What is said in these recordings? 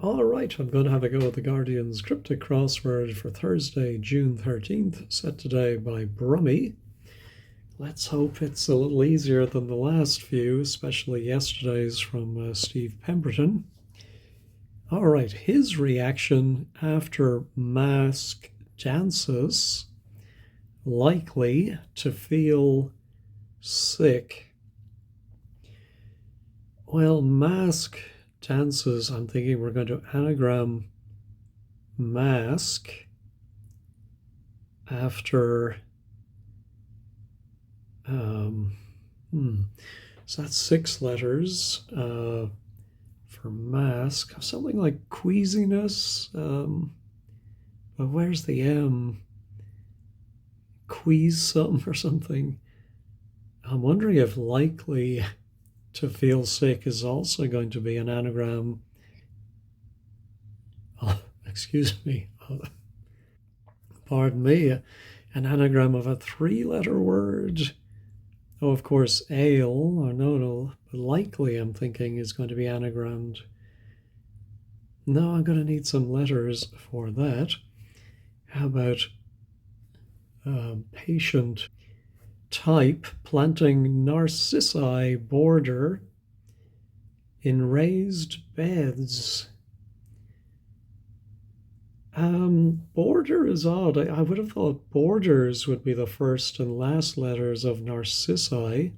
All right, I'm going to have a go at the Guardian's Cryptic Crossword for Thursday, June 13th, set today by Brummy. Let's hope it's a little easier than the last few, especially yesterday's from Steve Pemberton. All right, his reaction after mask dances, likely to feel sick. Well, mask dances, I'm thinking we're going to anagram mask after so that's 6 letters for mask, something like queasiness, but where's the M? Queasome or something. I'm wondering if likely to feel sick is also going to be an anagram. Oh, excuse me. Pardon me. An anagram of a 3-letter word. Oh, of course, ale, or no, but likely I'm thinking is going to be anagrammed. No, I'm going to need some letters for that. How about patient? Type, planting narcissi border in raised beds. Border is odd. I would have thought borders would be the first and last letters of narcissi,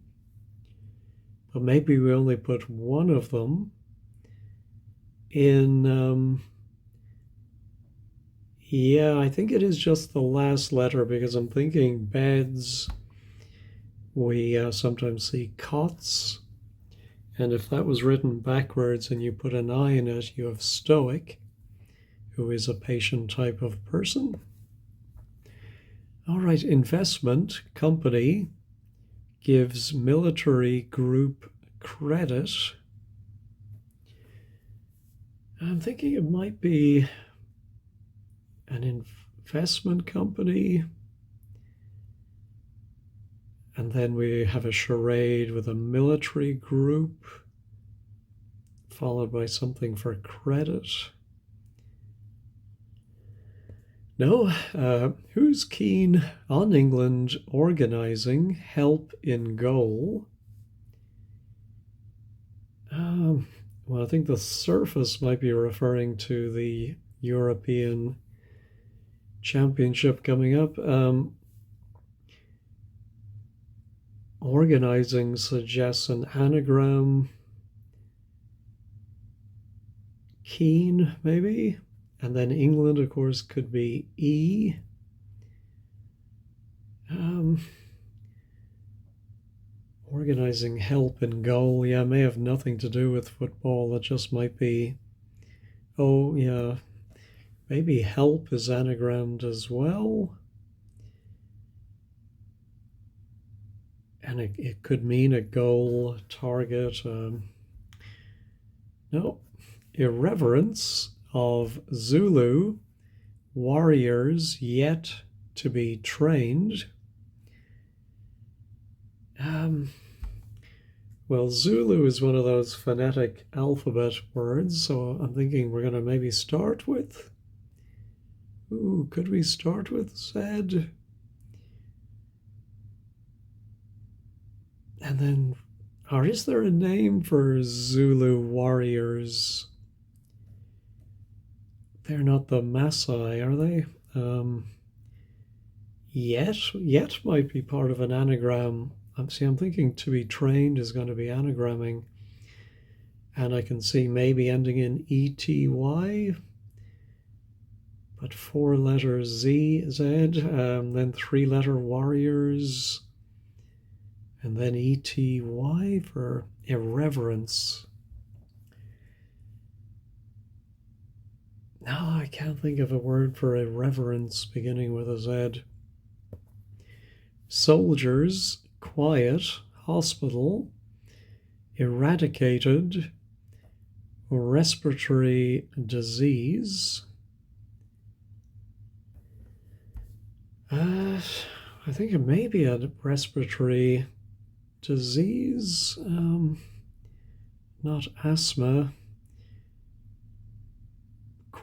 but maybe we only put one of them in. Yeah, I think it is just the last letter because I'm thinking beds. We sometimes see cots, and if that was written backwards and you put an I in it, you have stoic, who is a patient type of person. All right, investment company gives military group credit. I'm thinking it might be an investment company. And then we have a charade with a military group, followed by something for credit. No, who's keen on England organising help in goal? Well, I think the surface might be referring to the European Championship coming up. Organising suggests an anagram. Keen, maybe? And then England, of course, could be E. Organising help in goal, yeah, may have nothing to do with football. It just might be, oh, yeah, maybe help is anagrammed as well. And it could mean a goal, target. No, irreverence of Zulu warriors yet to be trained. Well, Zulu is one of those phonetic alphabet words, so I'm thinking we're going to maybe start with. Ooh, could we start with Z? And then, or is there a name for Zulu warriors? They're not the Maasai, are they? Yet might be part of an anagram. I'm thinking to be trained is going to be anagramming. And I can see maybe ending in ETY, but 4-letter Z, then 3-letter warriors, and then ETY for irreverence. No, I can't think of a word for irreverence beginning with a Z. Soldiers, quiet, hospital, eradicated, respiratory disease. I think it may be a respiratory disease, not asthma.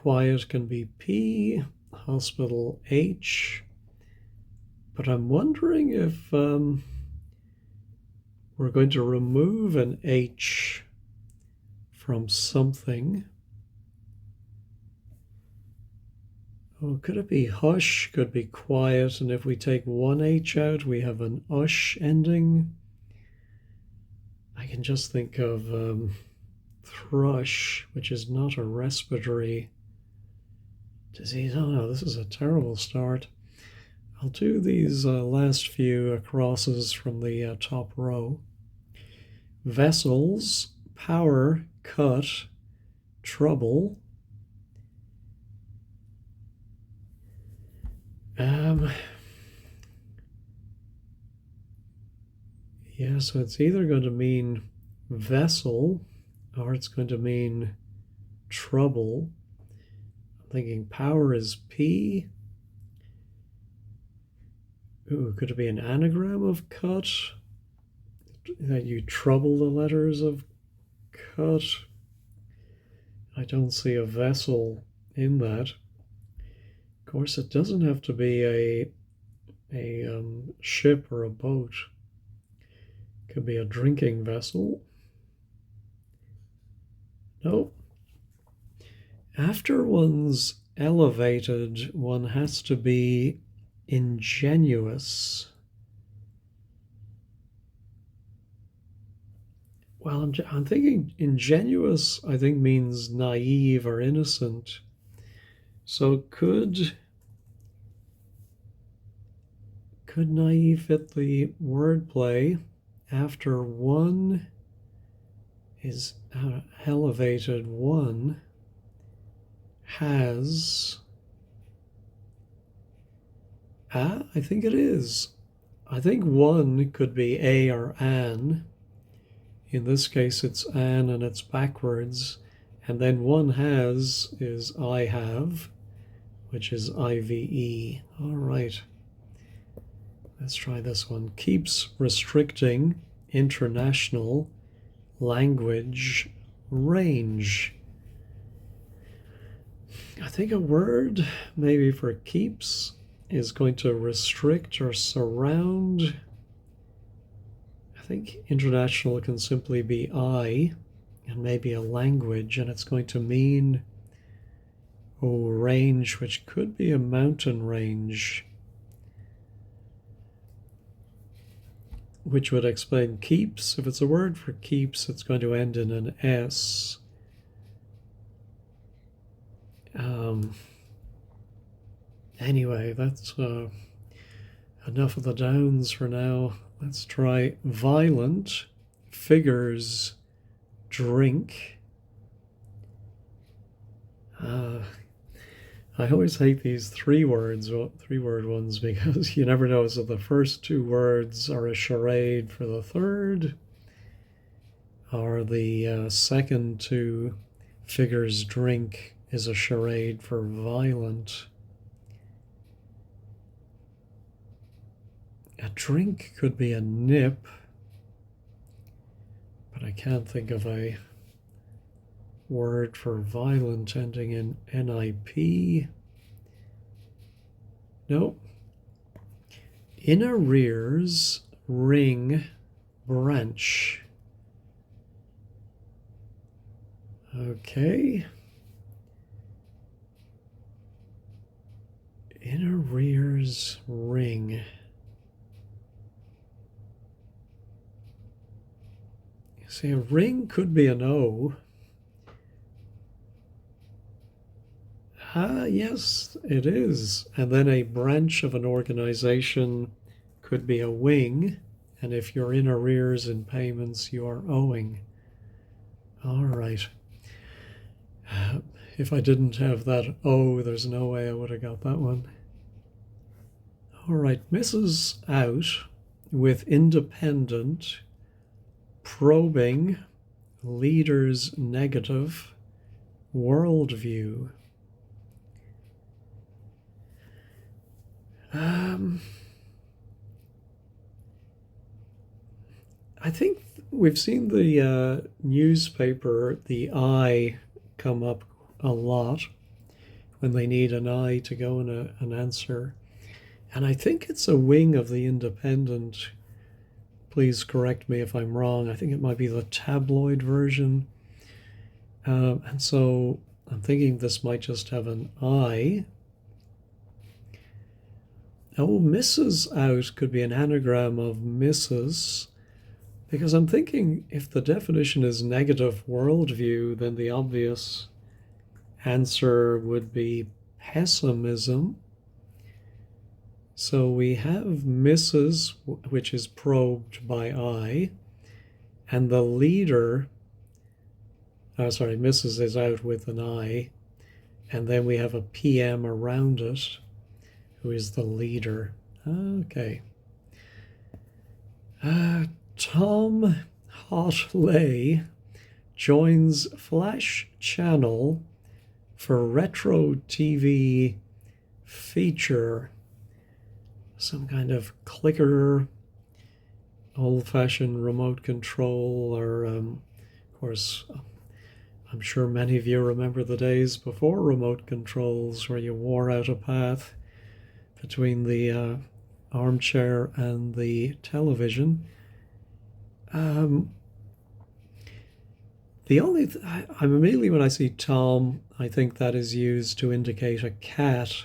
quiet can be P, hospital H. But I'm wondering if we're going to remove an H from something. Oh, could it be hush? Could be quiet. And if we take one H out, we have an ush ending. I can just think of thrush, which is not a respiratory disease. Oh no, this is a terrible start. I'll do these last few crosses from the top row. Vessels, power, cut, trouble. Yeah, so it's either going to mean vessel or it's going to mean trouble. I'm thinking power is P. Ooh, could it be an anagram of cut? That you trouble the letters of cut? I don't see a vessel in that. Of course, it doesn't have to be a ship or a boat. It could be a drinking vessel. Nope. After one's elevated, one has to be ingenuous. Well, I'm thinking ingenuous, I think, means naive or innocent. So could naive fit the wordplay? After one is elevated, one has... I think it is. I think one could be a or an. In this case, it's an and it's backwards. And then one has is I have, which is IVE. All right. Let's try this one. Keeps restricting international language range. I think a word maybe for keeps is going to restrict or surround. I think international can simply be I and maybe a language, and it's going to mean range, which could be a mountain range, which would explain keeps. If it's a word for keeps, it's going to end in an S. Anyway, that's enough of the downs for now. Let's try violent, figures, drink. I always hate these three-word ones because you never know if the first two words are a charade for the third, or the second two figures drink is a charade for violent. A drink could be a nip, but I can't think of a word for violent ending in NIP. Nope. In arrears, ring, branch. Okay. In arrears, ring. See, a ring could be an O. Yes, it is. And then a branch of an organization could be a wing. And if you're in arrears in payments, you are owing. All right. If I didn't have that O, there's no way I would have got that one. All right, misses out with independent, probing, leaders negative, worldview. I think we've seen the newspaper, the I, come up a lot. when they need an I to go in an answer. And I think it's a wing of the Independent. Please correct me if I'm wrong. I think it might be the tabloid version. And so I'm thinking this might just have an I. Oh, Mrs. Out could be an anagram of Mrs. Because I'm thinking if the definition is negative worldview, then the obvious answer would be pessimism. So we have Mrs., which is probed by I, and the leader, Mrs. is out with an I, and then we have a PM around it, who is the leader. Okay. Tom Hotley joins Flash Channel for retro TV feature. Some kind of clicker, old-fashioned remote control, or of course, I'm sure many of you remember the days before remote controls where you wore out a path between the armchair and the television. I'm immediately, when I see Tom, I think that is used to indicate a cat.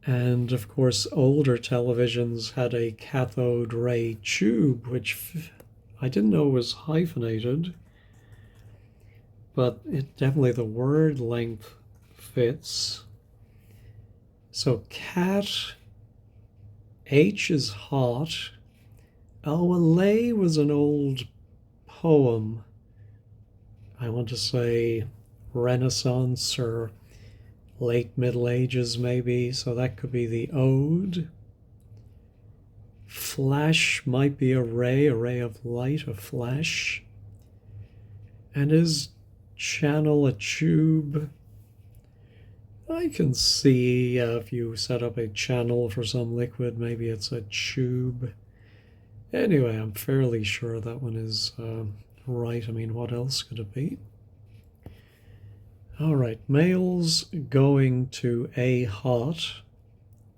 And of course, older televisions had a cathode ray tube, which I didn't know was hyphenated, but it definitely, the word length fits. So cat, H is hot. Oh, a lay was an old poem. I want to say Renaissance or late Middle Ages maybe, so that could be the ode. Flash might be a ray of light, a flash. And is channel a tube? I can see if you set up a channel for some liquid, maybe it's a tube. Anyway, I'm fairly sure that one is right. I mean, what else could it be? All right, males going to a hot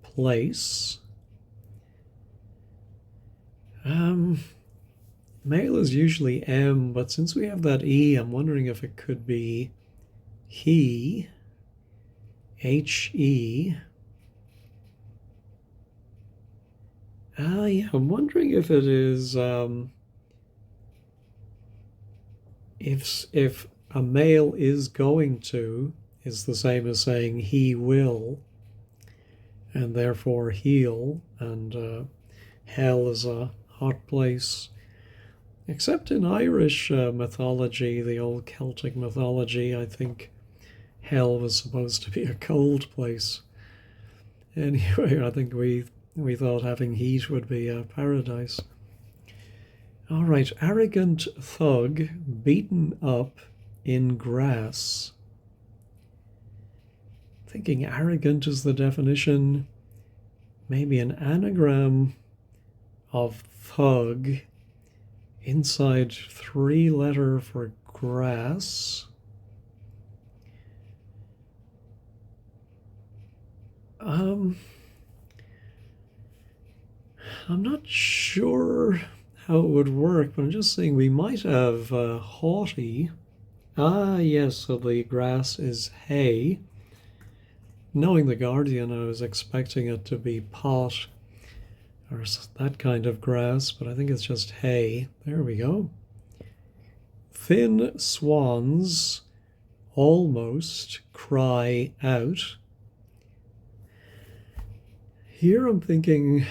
place. Male is usually M, but since we have that E, I'm wondering if it could be he, H-E. Yeah, I'm wondering if it is, if a male is going to is the same as saying he will, and therefore he'll, and hell is a hot place. Except in Irish mythology, the old Celtic mythology, I think hell was supposed to be a cold place. Anyway, I think we thought having heat would be a paradise. All right, arrogant thug beaten up in grass. Thinking arrogant is the definition, maybe an anagram of thug, inside 3-letter for grass. I'm not sure how it would work, but I'm just saying we might have haughty. Ah, yes, so the grass is hay. Knowing the Guardian, I was expecting it to be pot or that kind of grass, but I think it's just hay. There we go. Thin swans almost cry out. Here I'm thinking,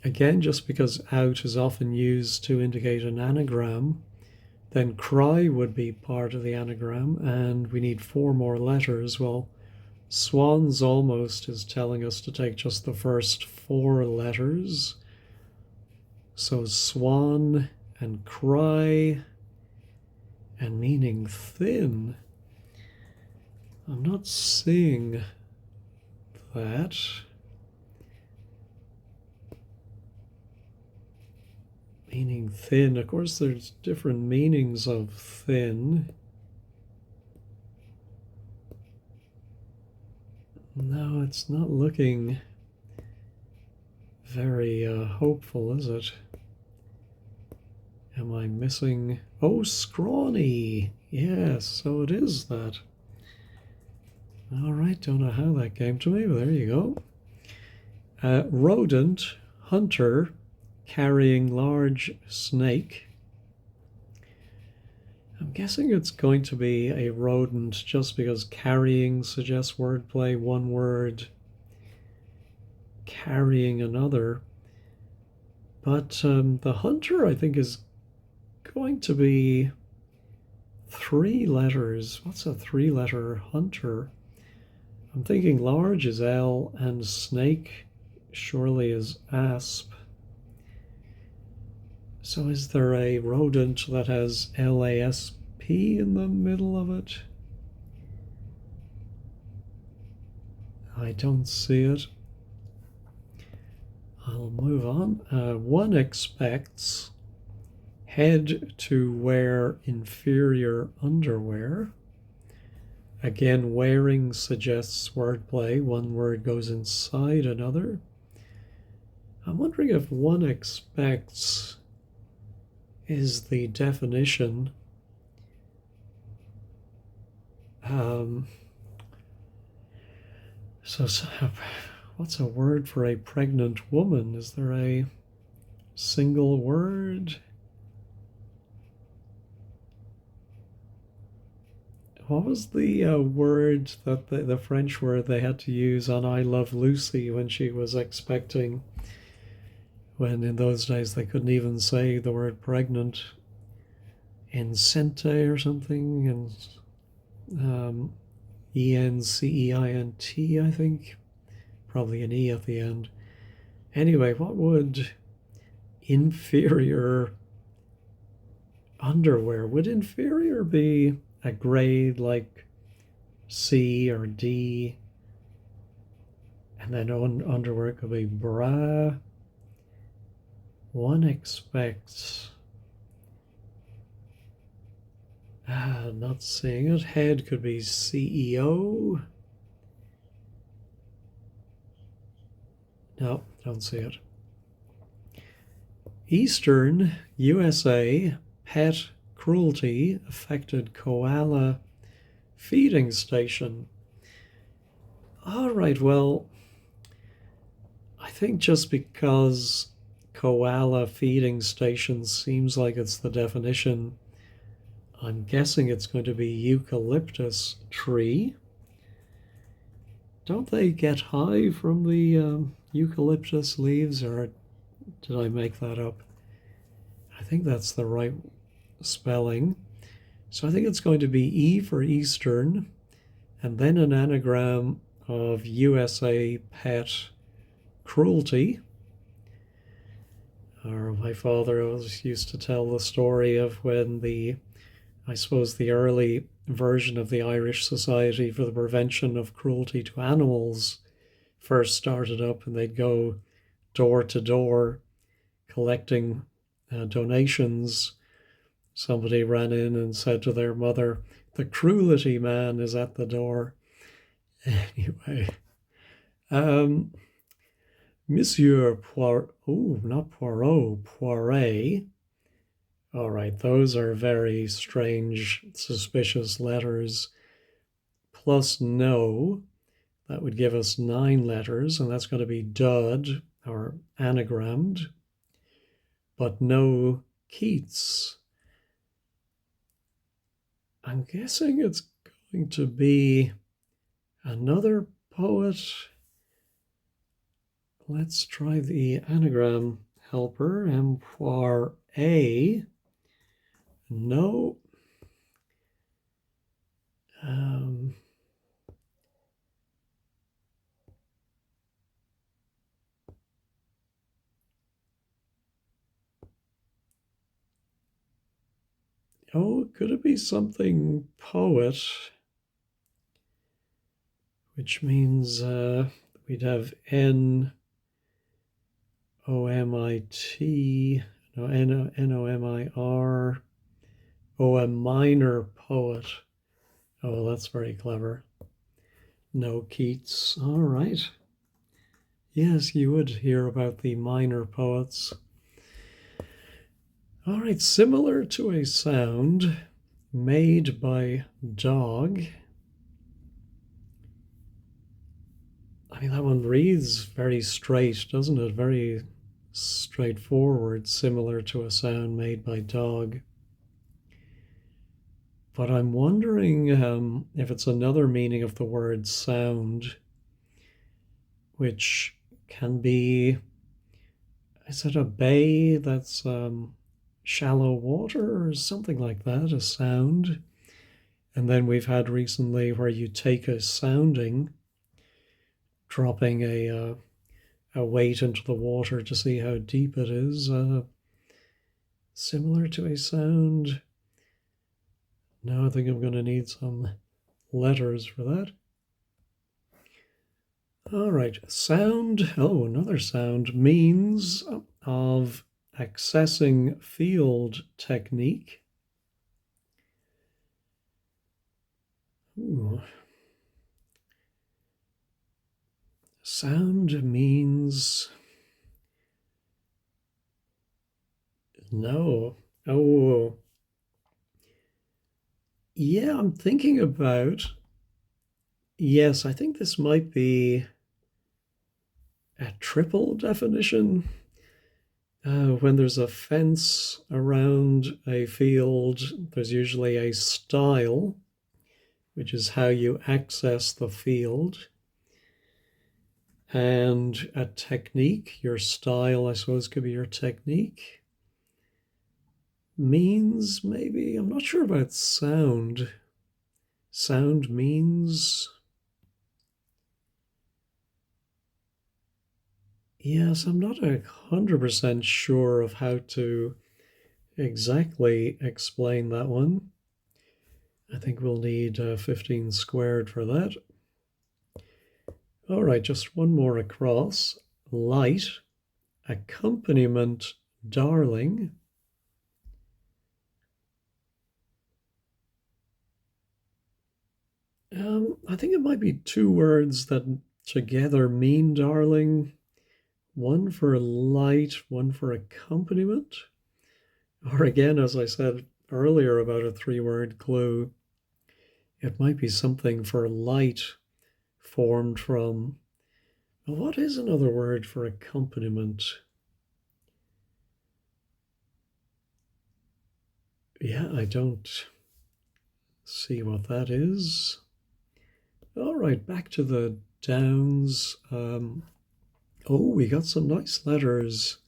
again, just because out is often used to indicate an anagram, then cry would be part of the anagram, and we need 4 more letters. Well, swans almost is telling us to take just the first 4 letters. So swan and cry and meaning thin. I'm not seeing that. Meaning thin. Of course, there's different meanings of thin. No, it's not looking very hopeful, is it? Am I missing? Oh, scrawny. Yes, so it is that. All right, don't know how that came to me, but there you go. Rodent, hunter, carrying large snake. I'm guessing it's going to be a rodent just because carrying suggests wordplay, one word, carrying another. But the hunter, I think, is going to be 3 letters. What's a 3-letter hunter? I'm thinking large is L and snake surely is asp. So is there a rodent that has LASP in the middle of it? I don't see it. I'll move on. One expects head to wear inferior underwear. Again, wearing suggests wordplay. One word goes inside another. I'm wondering if one expects is the definition. So, what's a word for a pregnant woman? Is there a single word? What was the word that the French word they had to use on I Love Lucy when she was expecting? When in those days they couldn't even say the word pregnant. Encente or something, and ENCEINT, I think. Probably an E at the end. Anyway, what would inferior underwear? Would inferior be a grade like C or D? And then underwear could be bra. One expects. Not seeing it. Head could be CEO. No, don't see it. Eastern USA pet cruelty affected koala feeding station. All right, well, I think just because koala feeding station seems like it's the definition, I'm guessing it's going to be eucalyptus tree. Don't they get high from the eucalyptus leaves, or did I make that up? I think that's the right spelling. So I think it's going to be E for Eastern, and then an anagram of USA pet cruelty. Or my father always used to tell the story of when I suppose the early version of the Irish Society for the Prevention of Cruelty to Animals first started up, and they'd go door to door collecting donations. Somebody ran in and said to their mother, "The cruelty man is at the door." Anyway, Monsieur Poirot, oh, not Poirot, Poiret. All right, those are very strange, suspicious letters. Plus no, that would give us 9 letters, and that's going to be dud, or anagrammed. But no Keats. I'm guessing it's going to be another poet. Let's try the anagram helper, M-Poir-A. No. Could it be something poet? Which means we'd have N-O-M-I-T, no, N-O-M-I-R, a minor poet. Oh, that's very clever. No Keats. All right. Yes, you would hear about the minor poets. All right, similar to a sound made by dog. I mean, that one reads very straight, doesn't it? Very straightforward, similar to a sound made by dog. But I'm wondering if it's another meaning of the word sound, which can be, is it a bay that's shallow water or something like that, a sound? And then we've had recently where you take a sounding, dropping a weight into the water to see how deep it is, similar to a sound. Now I think I'm going to need some letters for that. All right, sound. Oh, another sound. Means of accessing field technique. Ooh. Sound means no. Oh, yeah, I'm thinking about. Yes, I think this might be a triple definition. When there's a fence around a field, there's usually a style, which is how you access the field, and a technique. Your style, I suppose, could be your technique. Means, maybe. I'm not sure about sound. Sound means. Yes, I'm not 100% sure of how to exactly explain that one. I think we'll need 15 squared for that. All right, just one more across. Light, accompaniment, darling. I think it might be two words that together mean darling. One for light, one for accompaniment. Or again, as I said earlier about a three-word clue, it might be something for light formed from. What is another word for accompaniment? Yeah, I don't see what that is. All right, back to the downs. Oh, we got some nice letters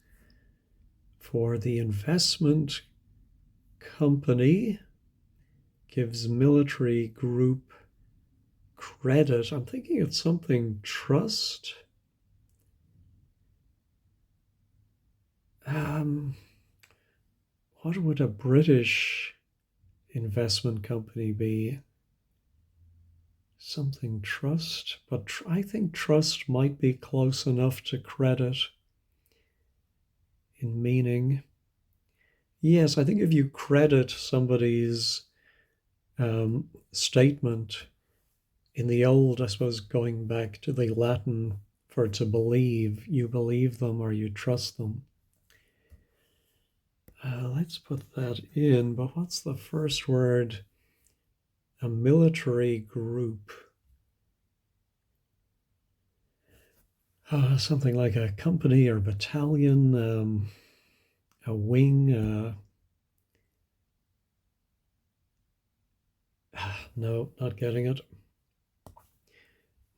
for the investment company. Gives military group credit. I'm thinking it's something trust. What would a British investment company be? Something trust, but I think trust might be close enough to credit in meaning. Yes, I think if you credit somebody's statement in the old, I suppose, going back to the Latin for to believe, you believe them or you trust them. Let's put that in, but what's the first word? A military group. Something like a company or battalion, a wing. No, not getting it.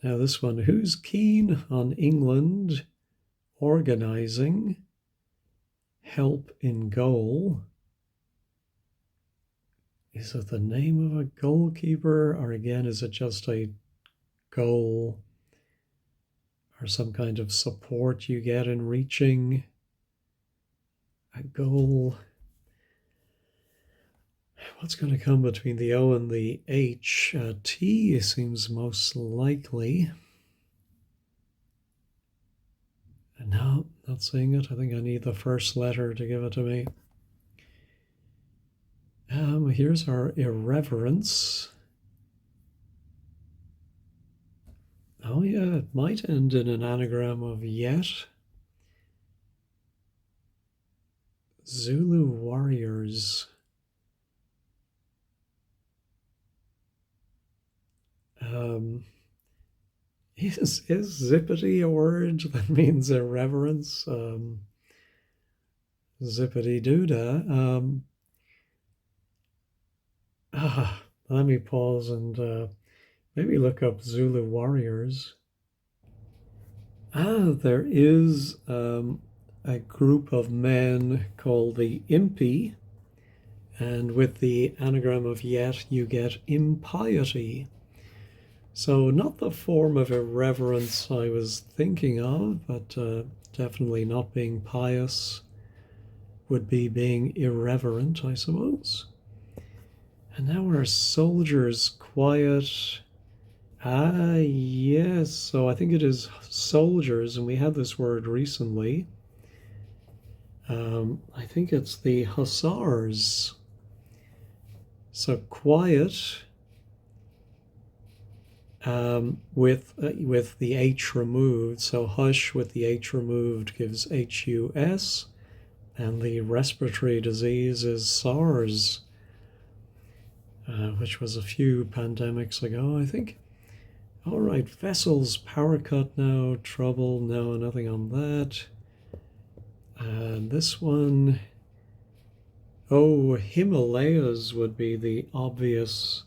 Now this one, who's keen on England organising help in goal? Is it the name of a goalkeeper, or again, is it just a goal or some kind of support you get in reaching a goal? What's going to come between the O and the H? T seems most likely. No, not seeing it. I think I need the first letter to give it to me. Here's our irreverence. Oh yeah, it might end in an anagram of yet. Zulu warriors. Um, is zippity a word that means irreverence? Zippity doodah. Let me pause and maybe look up Zulu warriors. There is a group of men called the Impi, and with the anagram of yet, you get impiety. So, not the form of irreverence I was thinking of, but definitely not being pious would be being irreverent, I suppose. And now our soldiers quiet. Yes. So I think it is soldiers, and we had this word recently. I think it's the hussars. So quiet with the H removed. So hush with the H removed gives HUS, and the respiratory disease is SARS, which was a few pandemics ago, I think. All right, vessels, power cut now, trouble, no, nothing on that. And this one, oh, Himalayas would be the obvious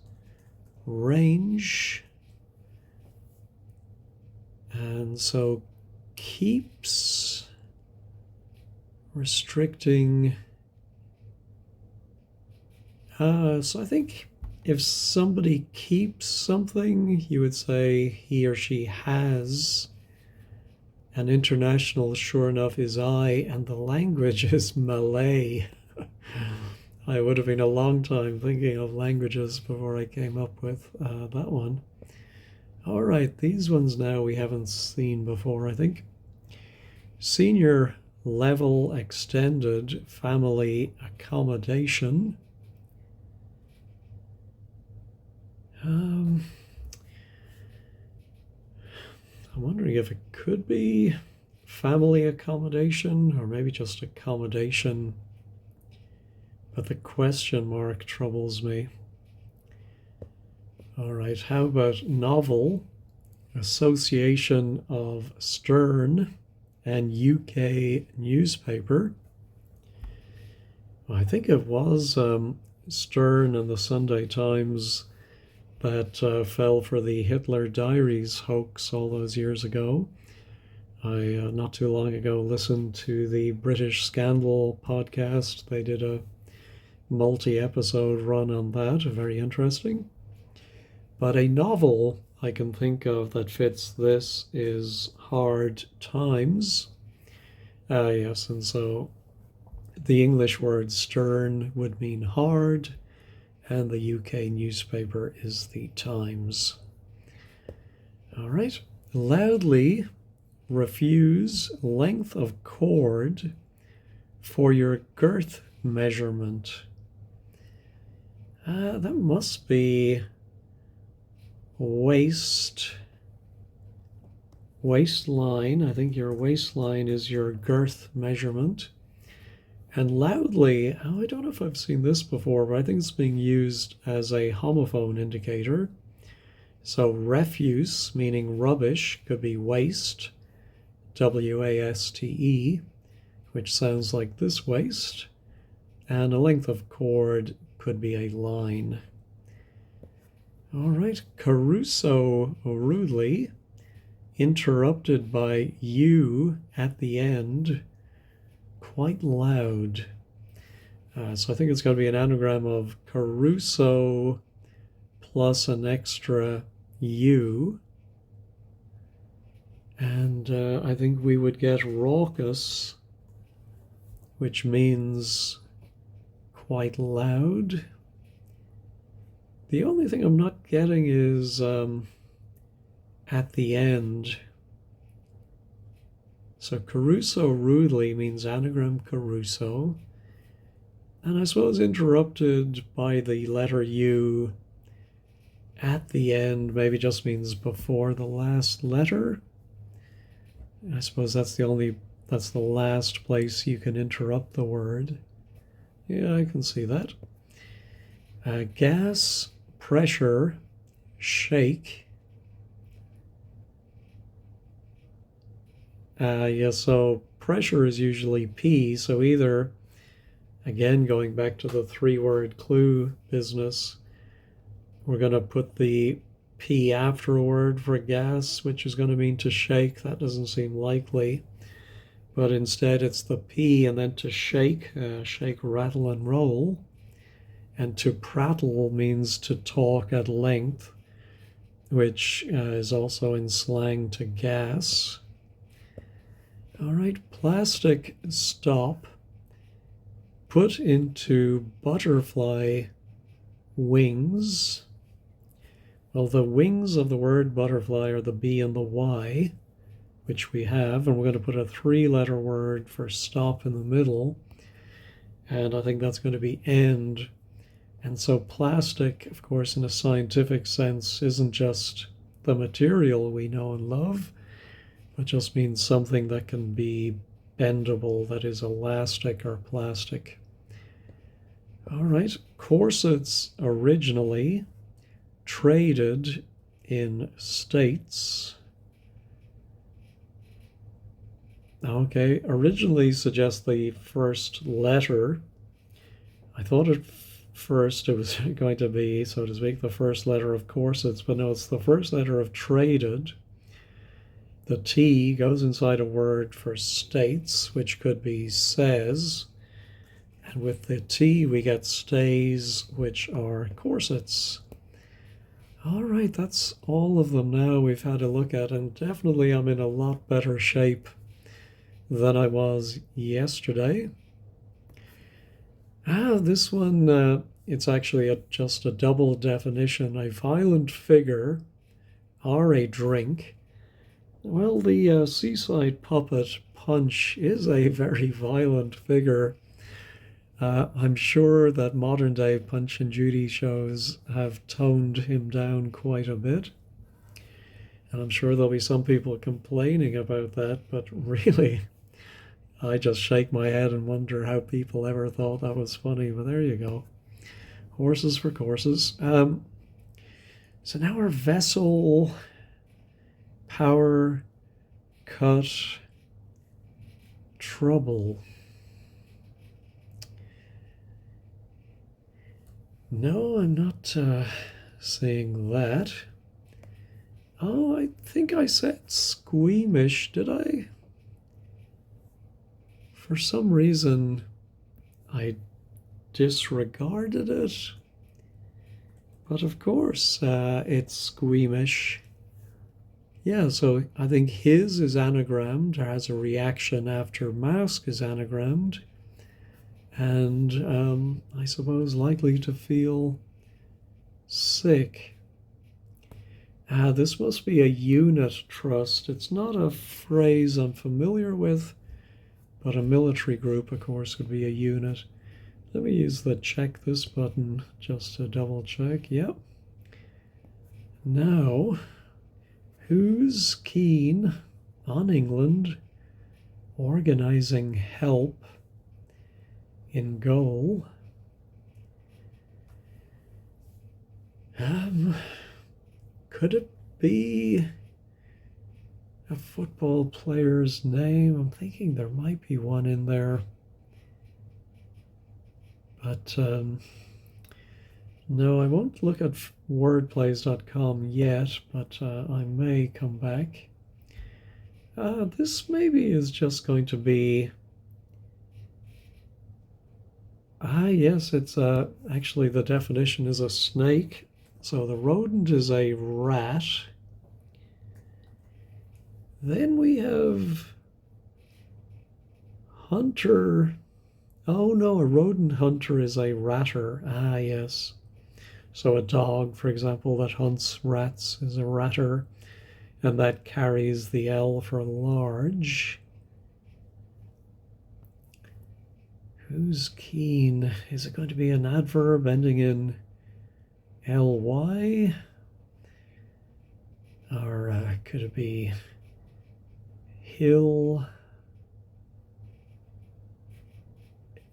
range. And so keeps restricting. So I think if somebody keeps something, you would say he or she has. And international, sure enough, is I, and the language is Malay. I would have been a long time thinking of languages before I came up with that one. All right, these ones now we haven't seen before, I think. Senior level extended family accommodation. I'm wondering if it could be family accommodation or maybe just accommodation, but the question mark troubles me. All right, how about novel? Association of Stern and UK newspaper. I think it was Stern and the Sunday Times that fell for the Hitler Diaries hoax all those years ago. I, not too long ago, listened to the British Scandal podcast. They did a multi-episode run on that, very interesting. But a novel I can think of that fits this is Hard Times. Yes, and so the English word stern would mean hard, and the UK newspaper is the Times. All right. Loudly refuse length of cord for your girth measurement. That must be waistline. I think your waistline is your girth measurement. And loudly, I don't know if I've seen this before, but I think it's being used as a homophone indicator. So refuse, meaning rubbish, could be waste, waste, which sounds like this waist. And a length of cord could be a line. All right, Caruso rudely interrupted by you at the end, quite loud. So I think it's going to be an anagram of Caruso plus an extra U. And I think we would get raucous, which means quite loud. The only thing I'm not getting is at the end. So Caruso rudely means anagram Caruso. And I suppose interrupted by the letter U at the end maybe just means before the last letter. I suppose that's the last place you can interrupt the word. Yeah, I can see that. Gas, pressure, shake. Yeah, so pressure is usually P, so either, again, going back to the three-word clue business, we're going to put the P after a word for gas, which is going to mean to shake. That doesn't seem likely. But instead it's the P and then to shake, shake, rattle, and roll. And to prattle means to talk at length, which is also in slang to gas. All right, plastic, stop, put into butterfly wings. Well, the wings of the word butterfly are the B and the Y, which we have, and we're going to put a three-letter word for stop in the middle, and I think that's going to be end. And so plastic, of course, in a scientific sense, isn't just the material we know and love, but just means something that can be bendable, that is elastic or plastic. All right, corsets originally traded in states. Okay, originally suggests the first letter. I thought at first it was going to be, so to speak, the first letter of corsets, but no, it's the first letter of traded. The T goes inside a word for states, which could be says. And with the T, we get stays, which are corsets. All right, that's all of them now we've had a look at, and definitely I'm in a lot better shape than I was yesterday. This one, it's actually just a double definition. A violent figure or a drink. Well, the seaside puppet Punch is a very violent figure. I'm sure that modern day Punch and Judy shows have toned him down quite a bit. And I'm sure there'll be some people complaining about that, but really, I just shake my head and wonder how people ever thought that was funny. But there you go. Horses for courses. So now our vessel, power, cut, trouble. No, I'm not saying that. Oh, I think I said squeamish, did I? For some reason, I disregarded it. But of course, it's squeamish. Yeah, so I think his is anagrammed, or has a reaction after mask is anagrammed. And I suppose likely to feel sick. This must be a unit trust. It's not a phrase I'm familiar with, but a military group, of course, would be a unit. Let me use the check this button just to double check. Yep. Now, who's keen on England organizing help in goal? Could it be a football player's name? I'm thinking there might be one in there. But no, I won't look at wordplays.com yet, but I may come back. This maybe is just going to be... yes, it's actually the definition is a snake. So the rodent is a rat. Then we have hunter. Oh no, a rodent hunter is a ratter. Yes. So a dog, for example, that hunts rats is a ratter, and that carries the L for large. Who's keen? Is it going to be an adverb ending in ly? Could it be hill?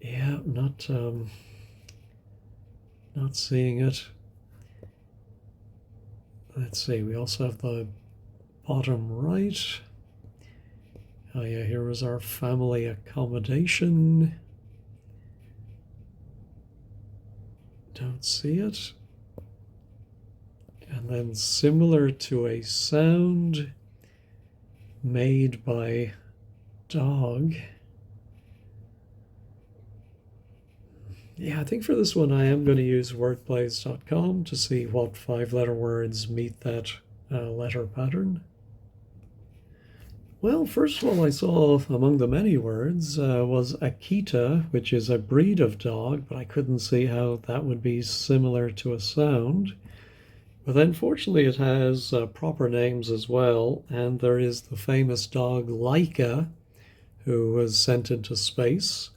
Yeah, not seeing it. Let's see, we also have the bottom right. Oh yeah, here was our family accommodation. Don't see it. And then similar to a sound made by dog. Yeah, I think for this one I am going to use wordplays.com to see what 5-letter words meet that letter pattern. Well, first of all, I saw among the many words was Akita, which is a breed of dog, but I couldn't see how that would be similar to a sound. But then, fortunately, it has proper names as well, and there is the famous dog Laika, who was sent into space.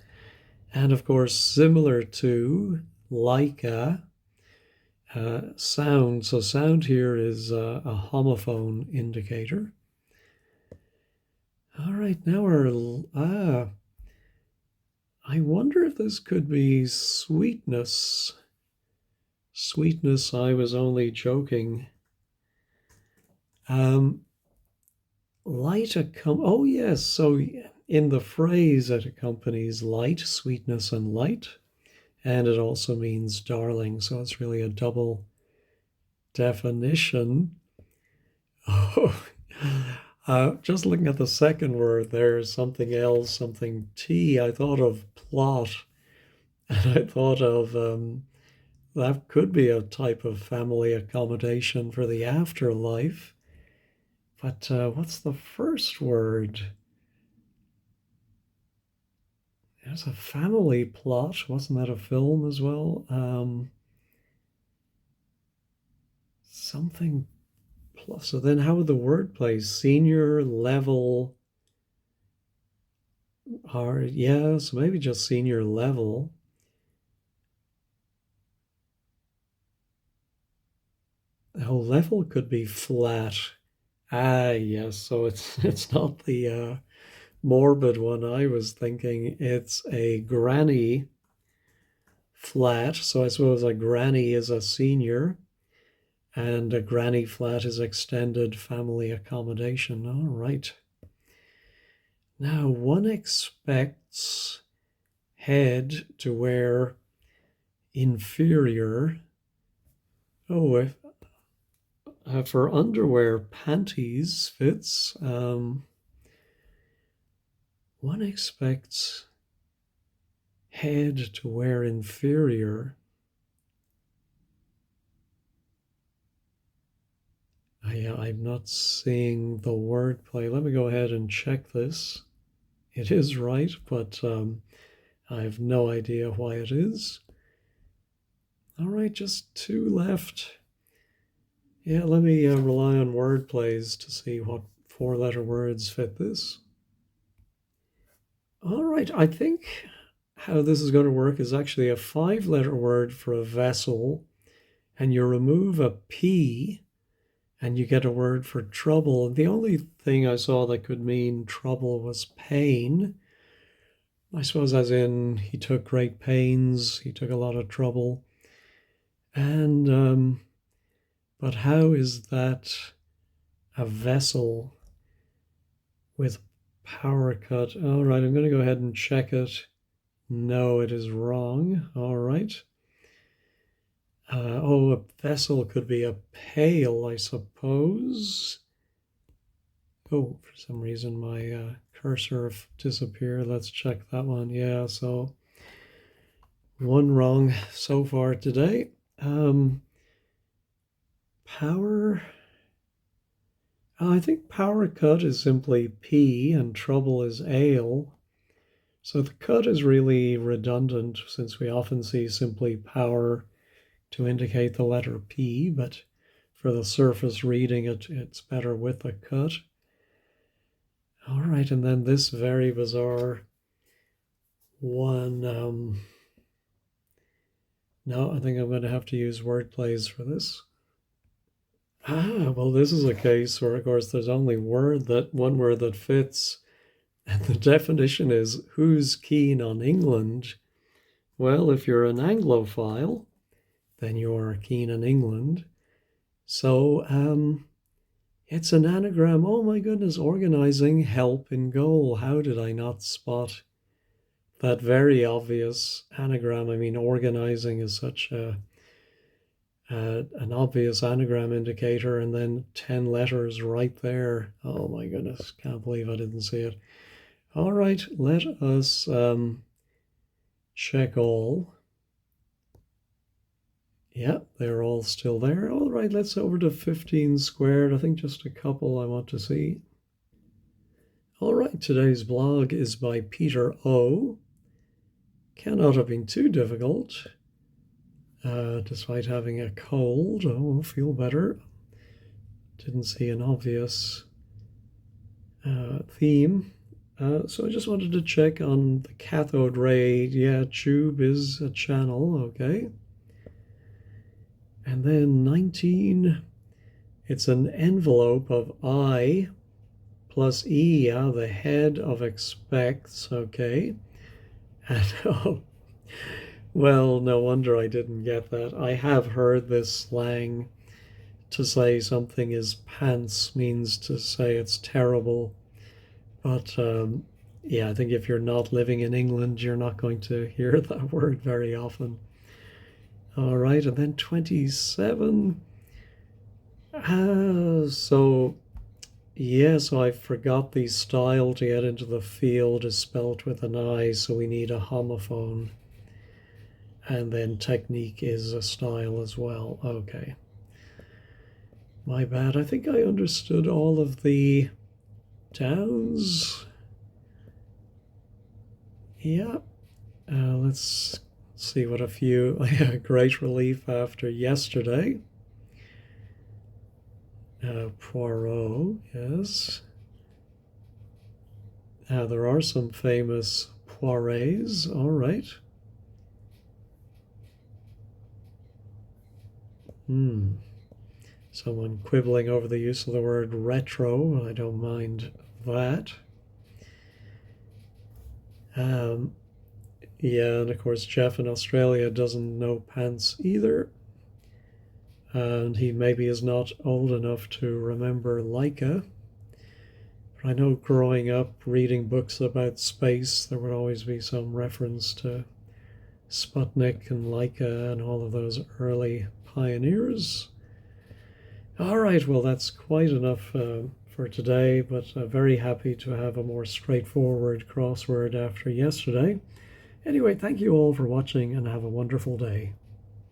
And of course, similar to Laika, sound. So sound here is a homophone indicator. All right, now I wonder if this could be sweetness. Sweetness, I was only joking. Light oh yes, so in the phrase it accompanies light, sweetness and light, and it also means darling, so it's really a double definition. Oh, just looking at the second word, there's something else, something T. I thought of plot, and I thought of that could be a type of family accommodation for the afterlife. But what's the first word? There's a family plot. Wasn't that a film as well? Something plus. So then how would the word play? Senior level are, yeah, so maybe just senior level. Oh, level could be flat. Ah, yes. So it's not the morbid one I was thinking. It's a granny flat. So I suppose a granny is a senior, and a granny flat is extended family accommodation. All right. Now, one expects head to wear inferior. Oh, if, for underwear, panties fits. One expects head to wear inferior. I'm not seeing the word play. Let me go ahead and check this. It is right, but I have no idea why it is. All right, just two left. Yeah, let me rely on word plays to see what 4-letter words fit this. All right, I think how this is going to work is actually a 5-letter word for a vessel, and you remove a P and you get a word for trouble. The only thing I saw that could mean trouble was pain. I suppose as in he took great pains, he took a lot of trouble. And but how is that a vessel with power cut? All right, I'm going to go ahead and check it. No, it is wrong. All right. Oh, a vessel could be a pail, I suppose. Oh, for some reason my cursor disappeared. Let's check that one. Yeah, so one wrong so far today. Power. I think power cut is simply P and trouble is ale. So the cut is really redundant since we often see simply power to indicate the letter P, but for the surface reading it's better with a cut. All right, and then this very bizarre one. No, I think I'm going to have to use word plays for this. Well, this is a case where, of course, there's only one word that fits, and the definition is who's keen on England? Well, if you're an Anglophile, then you're keen on England. So, it's an anagram. Oh my goodness, organizing help in goal. How did I not spot that very obvious anagram? I mean, organizing is such an obvious anagram indicator, and then 10 letters right there. Oh my goodness, can't believe I didn't see it. All right, let us check all. Yeah, they're all still there. All right, let's over to 15 squared. I think just a couple I want to see. All right, today's blog is by Peter O. Cannot have been too difficult, despite having a cold. Oh, I'll feel better. Didn't see an obvious theme. So I just wanted to check on the cathode ray. Yeah, tube is a channel, okay. And then 19, it's an envelope of I plus E, the head of expects, okay. And oh, well, no wonder I didn't get that. I have heard this slang to say something is pants means to say it's terrible. But yeah, I think if you're not living in England, you're not going to hear that word very often. All right, and then 27. So I forgot the style to get into the field is spelt with an I, so we need a homophone. And then technique is a style as well. Okay. My bad. I think I understood all of the downs. Yeah. Let's see what a few. Great relief after yesterday. Poirot, yes. There are some famous Poirets. All right. Someone quibbling over the use of the word retro. I don't mind that. Yeah, and of course Jeff in Australia doesn't know pants either. And he maybe is not old enough to remember Laika. But I know growing up reading books about space, there would always be some reference to Sputnik and Laika and all of those early pioneers. All right, well, that's quite enough for today, but very happy to have a more straightforward crossword after yesterday. Anyway, thank you all for watching and have a wonderful day.